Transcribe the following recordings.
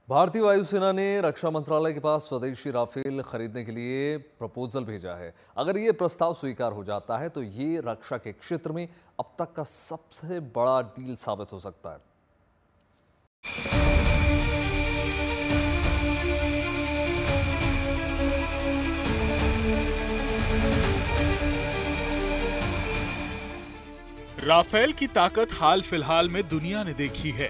भारतीय वायुसेना ने रक्षा मंत्रालय के पास स्वदेशी राफेल खरीदने के लिए प्रपोजल भेजा है। अगर ये प्रस्ताव स्वीकार हो जाता है तो ये रक्षा के क्षेत्र में अब तक का सबसे बड़ा डील साबित हो सकता है। राफेल की ताकत हाल फिलहाल में दुनिया ने देखी है,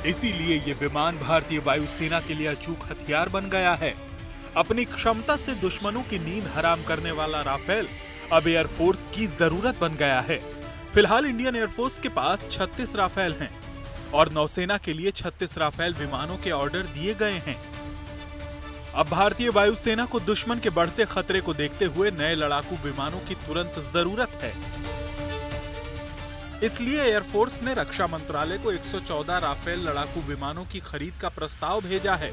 इसीलिए ये विमान भारतीय वायुसेना के लिए अचूक हथियार बन गया है। अपनी क्षमता से दुश्मनों की नींद हराम करने वाला राफेल अब एयरफोर्स की जरूरत बन गया है। फिलहाल इंडियन एयरफोर्स के पास 36 राफेल हैं और नौसेना के लिए 36 राफेल विमानों के ऑर्डर दिए गए हैं। अब भारतीय वायुसेना को दुश्मन के बढ़ते खतरे को देखते हुए नए लड़ाकू विमानों की तुरंत जरूरत है। इसलिए एयरफोर्स ने रक्षा मंत्रालय को 114 राफेल लड़ाकू विमानों की खरीद का प्रस्ताव भेजा है,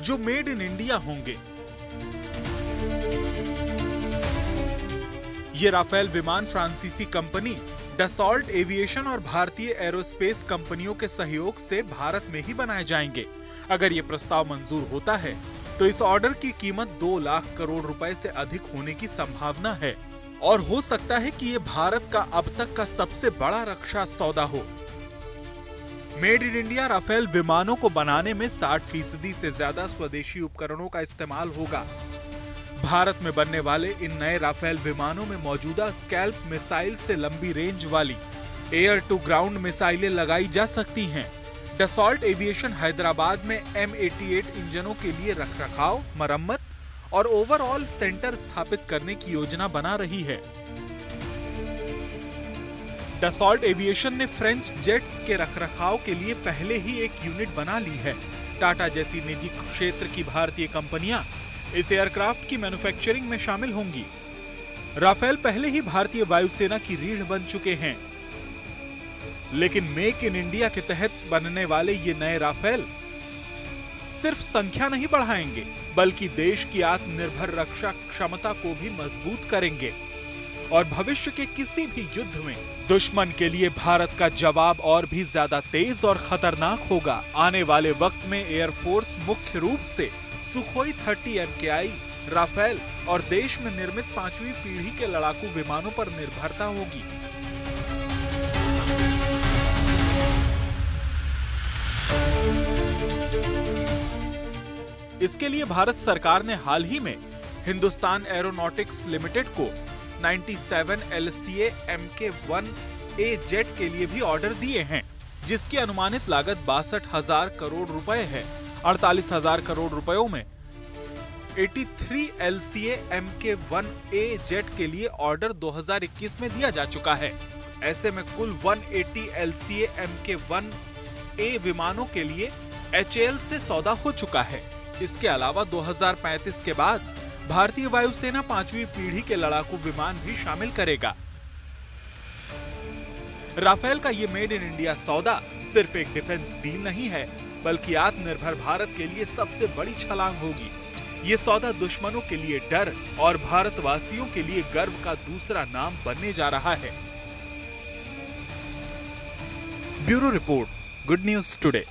जो मेड इन इंडिया होंगे। ये राफेल विमान फ्रांसीसी कंपनी डसॉल्ट एविएशन और भारतीय एरोस्पेस कंपनियों के सहयोग से भारत में ही बनाए जाएंगे। अगर ये प्रस्ताव मंजूर होता है तो इस ऑर्डर की कीमत 2 लाख करोड़ रुपए से अधिक होने की संभावना है और हो सकता है कि ये भारत का अब तक का सबसे बड़ा रक्षा सौदा हो। मेड इन इंडिया राफेल विमानों को बनाने में 60% से ज्यादा स्वदेशी उपकरणों का इस्तेमाल होगा। भारत में बनने वाले इन नए राफेल विमानों में मौजूदा स्कैल्प मिसाइल से लंबी रेंज वाली एयर टू ग्राउंड मिसाइलें लगाई जा सकती हैं। डसॉल्ट एविएशन हैदराबाद में M88 इंजनों के लिए रखरखाव, मरम्मत और ओवरऑल सेंटर स्थापित करने की योजना बना रही है। डसॉल्ट एविएशन ने फ्रेंच जेट्स के रखरखाव के लिए पहले ही एक यूनिट बना ली है। टाटा जैसी निजी क्षेत्र की भारतीय कंपनियां इस एयरक्राफ्ट की मैन्युफैक्चरिंग में शामिल होंगी। राफेल पहले ही भारतीय वायुसेना की रीढ़ बन चुके हैं, लेकिन मेक इन इंडिया के तहत बनने वाले ये नए राफेल सिर्फ संख्या नहीं बढ़ाएंगे, बल्कि देश की आत्मनिर्भर रक्षा क्षमता को भी मजबूत करेंगे और भविष्य के किसी भी युद्ध में दुश्मन के लिए भारत का जवाब और भी ज्यादा तेज और खतरनाक होगा। आने वाले वक्त में एयरफोर्स मुख्य रूप से सुखोई 30 MKI, राफेल और देश में निर्मित 5वीं पीढ़ी के लड़ाकू विमानों पर निर्भरता होगी। इसके लिए भारत सरकार ने हाल ही में हिंदुस्तान एरोनॉटिक्स लिमिटेड को 97 LCA Mk1A जेट के लिए भी ऑर्डर दिए हैं, जिसकी अनुमानित लागत 62,000 करोड़ रुपए है। 48,000 करोड़ रुपयों में 83 LCA Mk1A जेट के लिए ऑर्डर 2021 में दिया जा चुका है। ऐसे में कुल 180 LCA Mk1A विमानों के लिए HAL से सौदा हो चुका है। इसके अलावा 2035 के बाद भारतीय वायुसेना 5वीं पीढ़ी के लड़ाकू विमान भी शामिल करेगा। राफेल का ये मेड इन इंडिया सौदा सिर्फ एक डिफेंस डील नहीं है, बल्कि आत्मनिर्भर भारत के लिए सबसे बड़ी छलांग होगी। ये सौदा दुश्मनों के लिए डर और भारतवासियों के लिए गर्व का दूसरा नाम बनने जा रहा है। Bureau report, good news today.